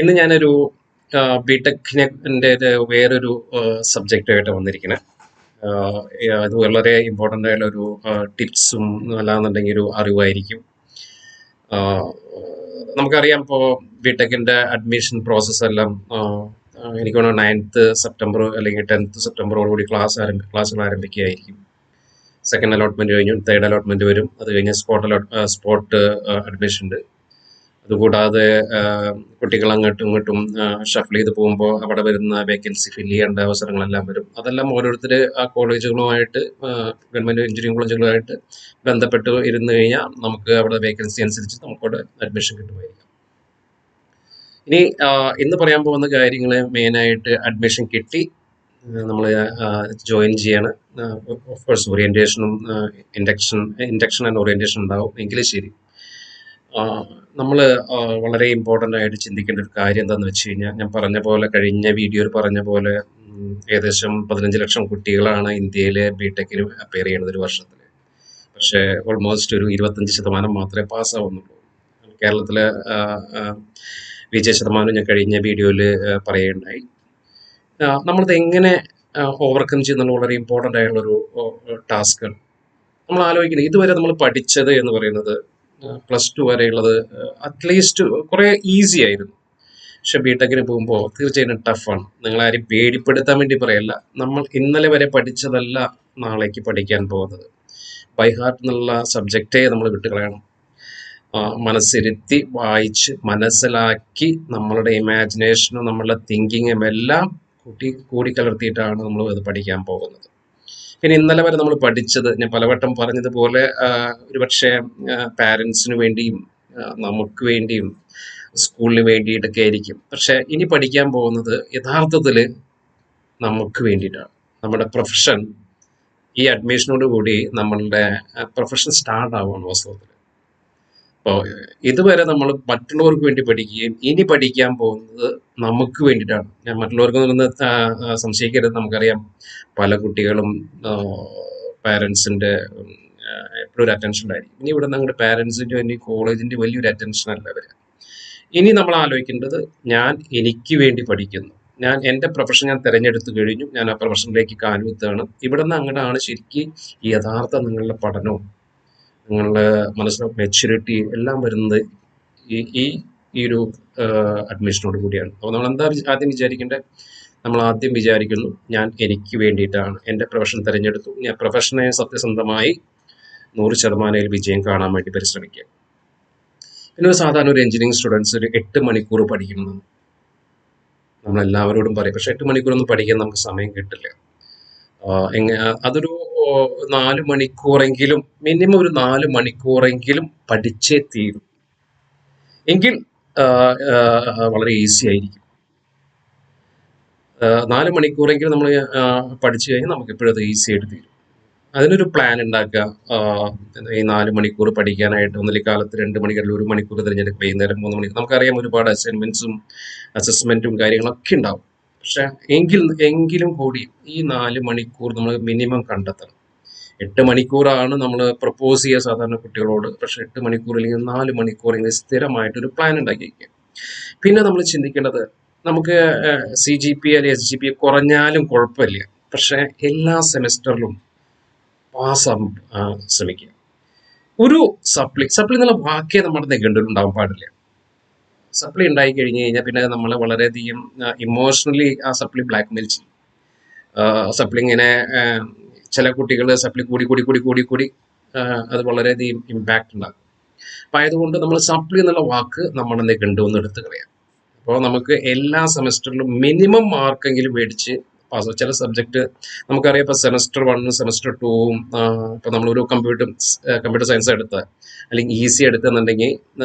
ഇന്ന് ഞാനൊരു ബിടെക്കിൻ്റെ വേറൊരു സബ്ജക്റ്റുമായിട്ട് വന്നിരിക്കുന്നത്. ഇത് വളരെ ഇമ്പോർട്ടൻ്റ് ആയിട്ടുള്ള ഒരു ടിപ്സും അല്ലാന്നുണ്ടെങ്കിൽ ഒരു അറിവായിരിക്കും. നമുക്കറിയാം, ഇപ്പോൾ ബിടെക്കിൻ്റെ അഡ്മിഷൻ പ്രോസസ്സ് എല്ലാം എനിക്ക് തോന്നുന്നു 9th സെപ്റ്റംബർ അല്ലെങ്കിൽ 10th സെപ്റ്റംബറോടുകൂടി ക്ലാസ്സുകൾ ആരംഭിക്കുകയായിരിക്കും. സെക്കൻഡ് അലോട്ട്മെൻറ്റ് കഴിഞ്ഞു, തേർഡ് അലോട്ട്മെൻറ്റ് വരും. അത് കഴിഞ്ഞ് സ്പോട്ട് അഡ്മിഷൻ ഉണ്ട്. അതുകൂടാതെ കുട്ടികൾ അങ്ങോട്ടും ഇങ്ങോട്ടും ഷഫിൾ ചെയ്ത് പോകുമ്പോൾ അവിടെ വരുന്ന വേക്കൻസി ഫില്ല് ചെയ്യേണ്ട അവസരങ്ങളെല്ലാം വരും. അതെല്ലാം ഓരോരുത്തർ ആ കോളേജുകളുമായിട്ട്, ഗവൺമെൻറ് എഞ്ചിനീയറിംഗ് കോളേജുകളുമായിട്ട് ബന്ധപ്പെട്ട് ഇരുന്ന് കഴിഞ്ഞാൽ നമുക്ക് അവിടെ വേക്കൻസി അനുസരിച്ച് നമുക്കവിടെ അഡ്മിഷൻ കിട്ടുമായിരിക്കും. ഇനി ഇന്ന് പറയാൻ പോകുന്ന കാര്യങ്ങൾ മെയിനായിട്ട് അഡ്മിഷൻ കിട്ടി, നമ്മൾ ജോയിൻ ചെയ്യണം. ഓഫ് കോഴ്സ് ഓറിയൻറ്റേഷനും ഇൻഡക്ഷൻ ആൻഡ് ഓറിയൻറ്റേഷൻ ഉണ്ടാവും, എങ്കിലും ശരി. നമ്മൾ വളരെ ഇമ്പോർട്ടൻ്റ് ആയിട്ട് ചിന്തിക്കേണ്ട ഒരു കാര്യം എന്താണെന്ന് വെച്ച് കഴിഞ്ഞാൽ, ഞാൻ പറഞ്ഞ പോലെ, കഴിഞ്ഞ വീഡിയോയിൽ പറഞ്ഞ പോലെ, ഏകദേശം 15 ലക്ഷം കുട്ടികളാണ് ഇന്ത്യയിൽ ബിടെക്കിന് അപ്പയർ ചെയ്യുന്നത് ഒരു വർഷത്തിൽ. പക്ഷേ ഓൾമോസ്റ്റ് ഒരു 25% മാത്രമേ പാസ്സാവുന്നുള്ളൂ. കേരളത്തിലെ വിജയ ശതമാനം ഞാൻ കഴിഞ്ഞ വീഡിയോയിൽ പറയുകയുണ്ടായി. നമ്മളിത് എങ്ങനെ ഓവർകം ചെയ്യുന്നുള്ള വളരെ ഇമ്പോർട്ടൻ്റ് ആയിട്ടുള്ളൊരു ടാസ്ക്കാണ്. നമ്മൾ ആലോചിക്കുന്നത്, ഇതുവരെ നമ്മൾ പഠിച്ചത് എന്ന് പറയുന്നത് +2 വരെയുള്ളത് അറ്റ്ലീസ്റ്റ് കുറേ ഈസി ആയിരുന്നു. പക്ഷെ ബിടെക്കിന് പോകുമ്പോൾ തീർച്ചയായിട്ടും ടഫാണ്. നിങ്ങളാരും പേടിപ്പെടുത്താൻ വേണ്ടി പറയല്ല. നമ്മൾ ഇന്നലെ വരെ പഠിച്ചതല്ല നാളേക്ക് പഠിക്കാൻ പോകുന്നത്. ബൈ ഹാർട്ട് എന്നുള്ള സബ്ജക്റ്റേ നമ്മൾ വിട്ടുകളയണം. മനസ്സിരുത്തി വായിച്ച് മനസ്സിലാക്കി നമ്മളുടെ ഇമാജിനേഷനും നമ്മളുടെ തിങ്കിങ്ങും എല്ലാം കൂടിക്കലർത്തിയിട്ടാണ് നമ്മൾ അത് പഠിക്കാൻ പോകുന്നത്. പിന്നെ ഇന്നലെ വരെ നമ്മൾ പഠിച്ചത്, ഞാൻ പലവട്ടം പറഞ്ഞതുപോലെ, ഒരുപക്ഷെ പാരൻസിന് വേണ്ടിയും നമുക്ക് വേണ്ടിയും സ്കൂളിന് വേണ്ടിയിട്ടൊക്കെ ആയിരിക്കും. പക്ഷെ ഇനി പഠിക്കാൻ പോകുന്നത് യഥാർത്ഥത്തിൽ നമുക്ക് വേണ്ടിയിട്ടാണ്. നമ്മുടെ പ്രൊഫഷൻ, ഈ അഡ്മിഷനോട് കൂടി നമ്മളുടെ പ്രൊഫഷൻ സ്റ്റാർട്ട് ആവുകയാണ് വാസ്തവത്തിൽ. അപ്പോൾ ഇതുവരെ നമ്മൾ മറ്റുള്ളവർക്ക് വേണ്ടി പഠിക്കുകയും ഇനി പഠിക്കാൻ പോകുന്നത് നമുക്ക് വേണ്ടിയിട്ടാണ്. ഞാൻ മറ്റുള്ളവർക്ക് നിന്ന് സംശയിക്കരുത്. നമുക്കറിയാം, പല കുട്ടികളും പാരൻസിൻ്റെ എപ്പോഴും ഒരു അറ്റൻഷൻ ഉണ്ടായിരിക്കും. ഇനി ഇവിടെ നമ്മുടെ പാരൻസിൻ്റെ ഇനി കോളേജിൻ്റെ വലിയൊരു അറ്റൻഷൻ അല്ല വരിക. ഇനി നമ്മൾ ആലോചിക്കേണ്ടത്, ഞാൻ എനിക്ക് വേണ്ടി പഠിക്കുന്നു, ഞാൻ എൻ്റെ പ്രൊഫഷൻ ഞാൻ തിരഞ്ഞെടുത്ത് കഴിഞ്ഞു, ഞാൻ ആ പ്രൊഫഷനിലേക്ക് കാലുകുത്തുകയാണ്. ഇവിടെ നിന്ന് അങ്ങോട്ടാണ് ശരിക്കും യഥാർത്ഥ നിങ്ങളുടെ പഠനവും നിങ്ങളുടെ മനസ്സിലെ മെച്യൂരിറ്റി എല്ലാം വരുന്നത് ഈ ഒരു അഡ്മിഷനോട് കൂടിയാണ്. അപ്പോൾ നമ്മൾ എന്താ ആദ്യം വിചാരിക്കേണ്ടത്? നമ്മൾ ആദ്യം വിചാരിക്കുന്നു, ഞാൻ എനിക്ക് വേണ്ടിയിട്ടാണ് എൻ്റെ പ്രൊഫഷൻ തിരഞ്ഞെടുത്തു, ഞാൻ പ്രൊഫഷനെ സത്യസന്ധമായി 100% വിജയം കാണാൻ വേണ്ടി പരിശ്രമിക്കുക. പിന്നെ സാധാരണ ഒരു എഞ്ചിനീയറിംഗ് സ്റ്റുഡൻസ് ഒരു 8 മണിക്കൂർ പഠിക്കണം നമ്മളെല്ലാവരോടും പറയും. പക്ഷെ 8 മണിക്കൂറൊന്നും പഠിക്കാൻ നമുക്ക് സമയം കിട്ടില്ല. അതൊരു 4 മണിക്കൂറെങ്കിലും, മിനിമം ഒരു 4 മണിക്കൂറെങ്കിലും പഠിച്ചേ തീരും. എങ്കിൽ വളരെ ഈസി ആയിരിക്കും. 4 മണിക്കൂറെങ്കിലും നമ്മൾ പഠിച്ചു കഴിഞ്ഞാൽ നമുക്ക് എപ്പോഴും അത് ഈസി ആയിട്ട് തീരും. അതിനൊരു പ്ലാൻ ഉണ്ടാക്കുക. ഈ 4 മണിക്കൂർ പഠിക്കാനായിട്ട് ഒന്നിലെ കാലത്ത് 2 മണിക്കൂറിൽ 1 മണിക്കൂർ തിരഞ്ഞെടുക്കുക, വൈകുന്നേരം 3 മണിക്കൂർ. നമുക്കറിയാം, ഒരുപാട് അസൈൻമെന്റ്സും അസസ്മെന്റും കാര്യങ്ങളൊക്കെ ഉണ്ടാവും. പക്ഷെ എങ്കിലും കൂടി ഈ 4 മണിക്കൂർ നമ്മൾ മിനിമം കണ്ടെത്തണം. 8 മണിക്കൂറാണ് നമ്മൾ പ്രപ്പോസ് ചെയ്യുക സാധാരണ കുട്ടികളോട്. പക്ഷെ 8 മണിക്കൂർ അല്ലെങ്കിൽ 4 മണിക്കൂറെങ്കിലും സ്ഥിരമായിട്ടൊരു പ്ലാൻ ഉണ്ടാക്കിയിരിക്കുക. പിന്നെ നമ്മൾ ചിന്തിക്കേണ്ടത്, നമുക്ക് CGPA അല്ലെങ്കിൽ SGPA കുറഞ്ഞാലും കുഴപ്പമില്ല, പക്ഷെ എല്ലാ സെമിസ്റ്ററിലും പാസ്സാകാൻ ശ്രമിക്കുക. ഒരു സപ്ലി എന്നുള്ള വാക്കേ നമ്മുടെ നിഘണ്ടുവിൽ ഉണ്ടാവാൻ പാടില്ല. സപ്ലി ഉണ്ടായി കഴിഞ്ഞ് കഴിഞ്ഞാൽ പിന്നെ നമ്മൾ വളരെയധികം ഇമോഷണലി ആ സപ്ലി ബ്ലാക്ക്മെയിൽ ചെയ്യും. സപ്ലി ഇങ്ങനെ ചില കുട്ടികൾ സപ്ലി കൂടി അത് വളരെയധികം ഇമ്പാക്റ്റ് ഉണ്ടാകും. അപ്പം ആയതുകൊണ്ട് നമ്മൾ സപ്ലി എന്നുള്ള വാക്ക് നമ്മുടെ നിഘണ്ടുവെന്ന് എടുത്ത് കളയാം. അപ്പോൾ നമുക്ക് എല്ലാ സെമസ്റ്ററിലും മിനിമം മാർക്കെങ്കിലും മേടിച്ച് പാസ്. ചില സബ്ജക്റ്റ് നമുക്കറിയാം, ഇപ്പോൾ സെമസ്റ്റർ 1 സെമസ്റ്റർ 2 ഇപ്പോൾ നമ്മളൊരു കമ്പ്യൂട്ടർ സയൻസ് എടുത്ത് അല്ലെങ്കിൽ ഈസി എടുക്കുന്നുണ്ടെങ്കിൽ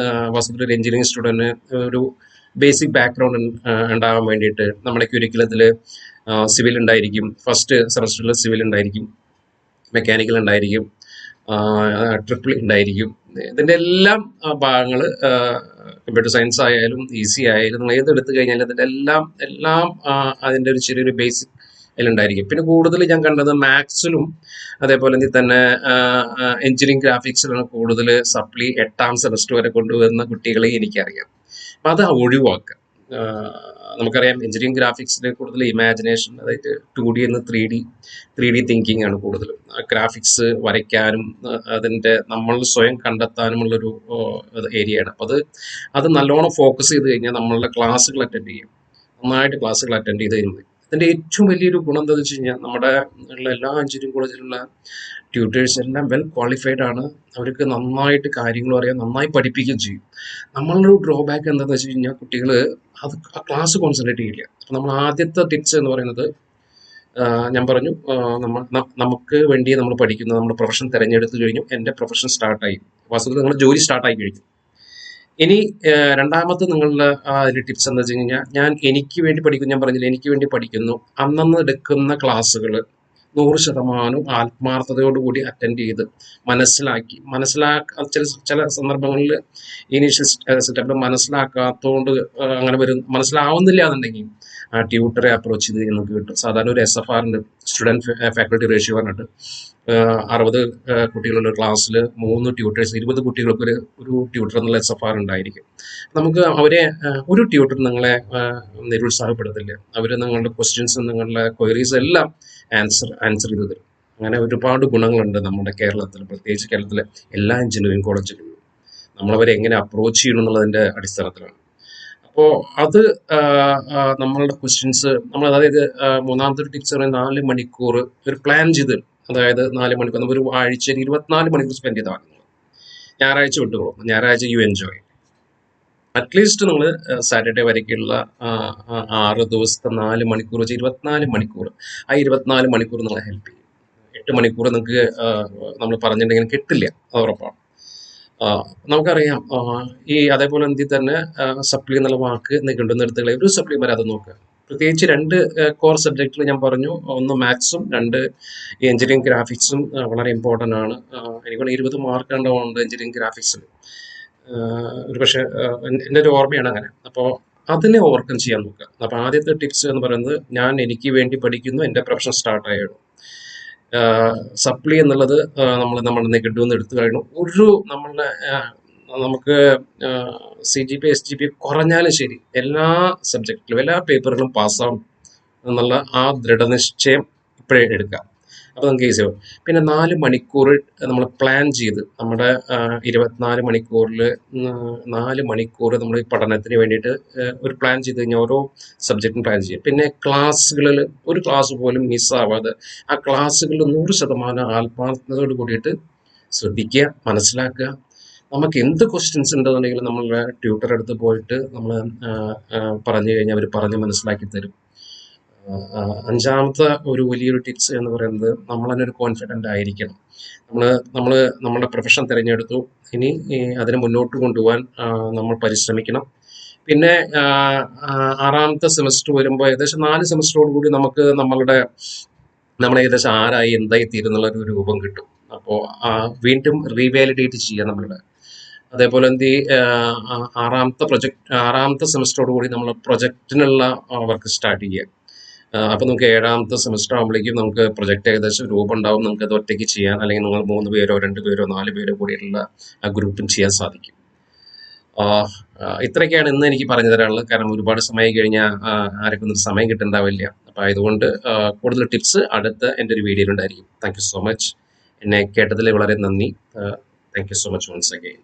വാസ്തവത്തിൽ ഒരു എഞ്ചിനീയറിംഗ് സ്റ്റുഡൻറ്റിന് ഒരു ബേസിക് ബാക്ക്ഗ്രൗണ്ട് ഉണ്ടാകാൻ വേണ്ടിയിട്ട് നമ്മുടെ ക്യൂരിക്കുലത്തിൽ സിവിൽ ഉണ്ടായിരിക്കും. ഫസ്റ്റ് സെമസ്റ്ററിൽ സിവിൽ ഉണ്ടായിരിക്കും, മെക്കാനിക്കൽ ഉണ്ടായിരിക്കും, ട്രിപ്പിൾ ഉണ്ടായിരിക്കും. ഇതിൻ്റെ എല്ലാം ഭാഗങ്ങൾ കമ്പ്യൂട്ടർ സയൻസ് ആയാലും ഈസി ആയാലും നമ്മൾ ഏതെടുത്ത് കഴിഞ്ഞാലും അതിൻ്റെ എല്ലാം അതിൻ്റെ ഒരു ചെറിയൊരു ബേസിക് അതിലുണ്ടായിരിക്കും. പിന്നെ കൂടുതൽ ഞാൻ കണ്ടത് മാത്സിലും അതേപോലെ തന്നെ എഞ്ചിനീയറിംഗ് ഗ്രാഫിക്സിലാണ് കൂടുതൽ സപ്ലി 8ാം സെമസ്റ്റർ വരെ കൊണ്ടുവരുന്ന കുട്ടികളെ എനിക്കറിയാം. അപ്പം അത് ഒഴിവാക്കുക. നമുക്കറിയാം എഞ്ചിനീയറിംഗ് ഗ്രാഫിക്സിൽ കൂടുതൽ ഇമാജിനേഷൻ, അതായത് 2D എന്ന് 3D തിങ്കിങ് ആണ് കൂടുതലും. ഗ്രാഫിക്സ് വരയ്ക്കാനും അതിൻ്റെ നമ്മൾ സ്വയം കണ്ടെത്താനുമുള്ളൊരു ഏരിയയാണ്. അപ്പോൾ അത് നല്ലോണം ഫോക്കസ് ചെയ്ത് കഴിഞ്ഞാൽ നമ്മളുടെ ക്ലാസ്സുകൾ അറ്റൻഡ് ചെയ്യും, നന്നായിട്ട് ക്ലാസ്സുകൾ അറ്റൻഡ് ചെയ്ത് കഴിയുമ്പോൾ ഇതിൻ്റെ ഏറ്റവും വലിയൊരു ഗുണം എന്താണെന്ന് വെച്ച് കഴിഞ്ഞാൽ നമ്മുടെ ഉള്ള എല്ലാ എഞ്ചിനീയറിംഗ് കോളേജിലുള്ള ട്യൂട്ടേഴ്സ് എല്ലാം വെൽ ക്വാളിഫൈഡ് ആണ്. അവർക്ക് നന്നായിട്ട് കാര്യങ്ങൾ അറിയാം, നന്നായി പഠിപ്പിക്കുകയും ചെയ്യും. നമ്മളുടെ ഒരു ഡ്രോബാക്ക് എന്താണെന്ന് വെച്ച് കഴിഞ്ഞാൽ കുട്ടികൾ അത് ആ ക്ലാസ് കോൺസെൻട്രേറ്റ് ചെയ്യില്ല. അപ്പം നമ്മൾ ആദ്യത്തെ ടിപ്സ് എന്ന് പറയുന്നത് ഞാൻ പറഞ്ഞു, നമുക്ക് വേണ്ടി നമ്മൾ പഠിക്കുന്നത് നമ്മുടെ പ്രൊഫഷൻ തിരഞ്ഞെടുത്ത് കഴിഞ്ഞു, എൻ്റെ പ്രൊഫഷൻ സ്റ്റാർട്ടായി, വാസ്തവത്തിൽ നിങ്ങളുടെ ജോലി സ്റ്റാർട്ടായി കഴിഞ്ഞു. ഇനി രണ്ടാമത്തെ നിങ്ങളുടെ ഒരു ടിപ്സ് എന്താ വെച്ച് കഴിഞ്ഞാൽ, ഞാൻ എനിക്ക് വേണ്ടി പഠിക്കുന്നു, ഞാൻ പറഞ്ഞില്ല എനിക്ക് വേണ്ടി പഠിക്കുന്നു, അന്നന്ന് എടുക്കുന്ന ക്ലാസ്സുകൾ 100% ആത്മാർത്ഥതയോടുകൂടി അറ്റൻഡ് ചെയ്ത് ചില സന്ദർഭങ്ങളിൽ ഇനീഷ്യൽ സെറ്റപ്പിൽ മനസ്സിലാക്കാത്തതുകൊണ്ട് അങ്ങനെ മനസ്സിലാവുന്നില്ല എന്നുണ്ടെങ്കിൽ ആ ട്യൂട്ടറെ അപ്രോച്ച് ചെയ്ത് നമുക്ക് കിട്ടും. സാധാരണ ഒരു SFR സ്റ്റുഡൻറ് ഫാക്കൽറ്റി റേഷ്യോ പറഞ്ഞിട്ട് 60 കുട്ടികളുള്ള ക്ലാസ്സിൽ 3 ട്യൂട്ടേഴ്സ്, 20 കുട്ടികൾക്ക് ഒരു ട്യൂട്ടർ എന്നുള്ള SFR ഉണ്ടായിരിക്കും. നമുക്ക് അവരെ ഒരു ട്യൂട്ടർ നിങ്ങളെ നിരുത്സാഹപ്പെടുത്തില്ല. അവർ നിങ്ങളുടെ ക്വസ്റ്റ്യൻസ്, നിങ്ങളുടെ ക്വയറീസ് എല്ലാം ആൻസർ ചെയ്ത് തരും. അങ്ങനെ ഒരുപാട് ഗുണങ്ങളുണ്ട് നമ്മുടെ കേരളത്തിൽ, പ്രത്യേകിച്ച് കേരളത്തിലെ എല്ലാ എഞ്ചിനീയറിംഗ് കോളേജുകളിലും നമ്മളവരെ എങ്ങനെ അപ്രോച്ച് ചെയ്യണം എന്നുള്ളതിൻ്റെ അടിസ്ഥാനത്തിലാണ്. അപ്പോൾ അത് നമ്മളുടെ ക്വസ്റ്റ്യൻസ് അതായത് മൂന്നാമത്തെ ടിപ്സ് പറയുന്നത് 4 മണിക്കൂർ ഒരു പ്ലാൻ ചെയ്ത്, അതായത് 4 മണിക്കൂർ നമ്മൾ ഒരു ആഴ്ചയിൽ 24 മണിക്കൂർ സ്പെൻഡ് ചെയ്താണ്. ഞായറാഴ്ച വിട്ടുകൊള്ളും, ഞായറാഴ്ച യു എൻജോയ്. അറ്റ്ലീസ്റ്റ് നിങ്ങൾ സാറ്റർഡേ വരയ്ക്കുള്ള 6 ദിവസത്തെ 4 മണിക്കൂർ വെച്ച് 24 മണിക്കൂർ, ആ 24 മണിക്കൂർ നിങ്ങളെ ഹെൽപ്പ് ചെയ്യും. 8 മണിക്കൂർ നിങ്ങൾക്ക് നമ്മൾ പറഞ്ഞിട്ടുണ്ടെങ്കിൽ കിട്ടില്ല, അത് ഉറപ്പാണ്. നമുക്കറിയാം അതേപോലെ എന്തിൽ തന്നെ സപ്ലി എന്നുള്ള വാക്ക് കിട്ടുന്നിടത്തുള്ള ഒരു സപ്ലി വരാതെ നോക്കുക. പ്രത്യേകിച്ച് 2 കോർ സബ്ജക്റ്റിൽ ഞാൻ പറഞ്ഞു, ഒന്ന് മാത്സും 2 എഞ്ചിനീയറിംഗ് ഗ്രാഫിക്സും വളരെ ഇമ്പോർട്ടൻ്റ് ആണ്. എനിക്ക് 20 മാർക്ക് ഉണ്ടാവുന്നുണ്ട് എഞ്ചിനീയറിംഗ് ഗ്രാഫിക്സിൽ, ഒരു പക്ഷേ എൻ്റെ ഒരു ഓർമ്മയാണ് അങ്ങനെ. അപ്പോൾ അതിനെ ഓവർകം ചെയ്യാൻ നോക്കുക. അപ്പോൾ ആദ്യത്തെ ടിപ്സ് എന്ന് പറയുന്നത്, ഞാൻ എനിക്ക് വേണ്ടി പഠിക്കുന്നു, എൻ്റെ പ്രൊഫഷൻ സ്റ്റാർട്ടായിരുന്നു. സപ്ലി എന്നുള്ളത് നമ്മൾ നെഗറ്റീവ് എന്ന് എടുത്തു കഴിഞ്ഞു. നമുക്ക് CGPA SGPA കുറഞ്ഞാലും ശരി എല്ലാ സബ്ജക്റ്റിലും എല്ലാ പേപ്പറുകളും പാസ്സാവും എന്നുള്ള ആ ദൃഢനിശ്ചയം ഇപ്പോഴേ എടുക്കാം. അപ്പോൾ നമുക്ക് ഈസി ആവും. പിന്നെ 4 മണിക്കൂർ നമ്മൾ പ്ലാൻ ചെയ്ത്, നമ്മുടെ 24 മണിക്കൂറിൽ 4 മണിക്കൂർ നമ്മൾ പഠനത്തിന് വേണ്ടിയിട്ട് ഒരു പ്ലാൻ ചെയ്ത് കഴിഞ്ഞാൽ ഓരോ സബ്ജക്റ്റും പ്ലാൻ ചെയ്യും. പിന്നെ ക്ലാസ്സുകളിൽ ഒരു ക്ലാസ് പോലും മിസ്സാവാതെ ആ ക്ലാസ്സുകളിൽ 100% ആത്മാർത്ഥതയോട് കൂടിയിട്ട് ശ്രദ്ധിക്കുക, മനസ്സിലാക്കുക. നമുക്ക് എന്ത് ക്വസ്റ്റ്യൻസ് ഉണ്ടെന്നുണ്ടെങ്കിൽ നമ്മളുടെ ട്യൂട്ടറെ അടുത്ത് പോയിട്ട് നമ്മൾ പറഞ്ഞു കഴിഞ്ഞാൽ അവർ പറഞ്ഞ് മനസ്സിലാക്കി തരും. 5ാമത്തെ ഒരു വലിയൊരു ടിപ്സ് എന്ന് പറയുന്നത്, നമ്മൾ തന്നെ ഒരു കോൺഫിഡൻ്റ് ആയിരിക്കണം. നമ്മുടെ പ്രൊഫഷൻ തിരഞ്ഞെടുത്തു, ഇനി അതിനെ മുന്നോട്ട് കൊണ്ടുപോകാൻ നമ്മൾ പരിശ്രമിക്കണം. പിന്നെ 6ാമത്തെ സെമസ്റ്റർ വരുമ്പോൾ ഏകദേശം 4 സെമസ്റ്ററോട് കൂടി നമുക്ക് നമ്മൾ ഏകദേശം ആരായി എന്തായി തീരുന്നുള്ള ഒരു രൂപം കിട്ടും. അപ്പോൾ വീണ്ടും റീവാലിഡേറ്റ് ചെയ്യുക നമ്മളുടെ. അതേപോലെ 6ാമത്തെ സെമസ്റ്ററോട് കൂടി നമ്മൾ പ്രൊജക്റ്റിനുള്ള വർക്ക് സ്റ്റാർട്ട് ചെയ്യുക. അപ്പോൾ നമുക്ക് 7ാമത്തെ സെമസ്റ്റർ ആകുമ്പോഴേക്കും നമുക്ക് പ്രൊജക്റ്റ് ഏകദേശം രൂപം ഉണ്ടാവും. നമുക്ക് അത് ഒറ്റയ്ക്ക് ചെയ്യാൻ, അല്ലെങ്കിൽ നിങ്ങൾ 3 പേരോ 2 പേരോ 4 പേരോ കൂടിയിട്ടുള്ള ആ ഗ്രൂപ്പും ചെയ്യാൻ സാധിക്കും. ഇത്രയൊക്കെയാണ് ഇന്ന് എനിക്ക് പറഞ്ഞു തരാനുള്ളത്. കാരണം ഒരുപാട് സമയം കഴിഞ്ഞാൽ ആർക്കും ഒന്നും സമയം കിട്ടുന്നുണ്ടാവില്ല. അപ്പോൾ അതുകൊണ്ട് കൂടുതൽ ടിപ്സ് അടുത്ത എൻ്റെ ഒരു വീഡിയോയിലുണ്ടായിരിക്കും. Thank you so much. എന്നെ കേട്ടതിൽ വളരെ നന്ദി. Thank you so much once again.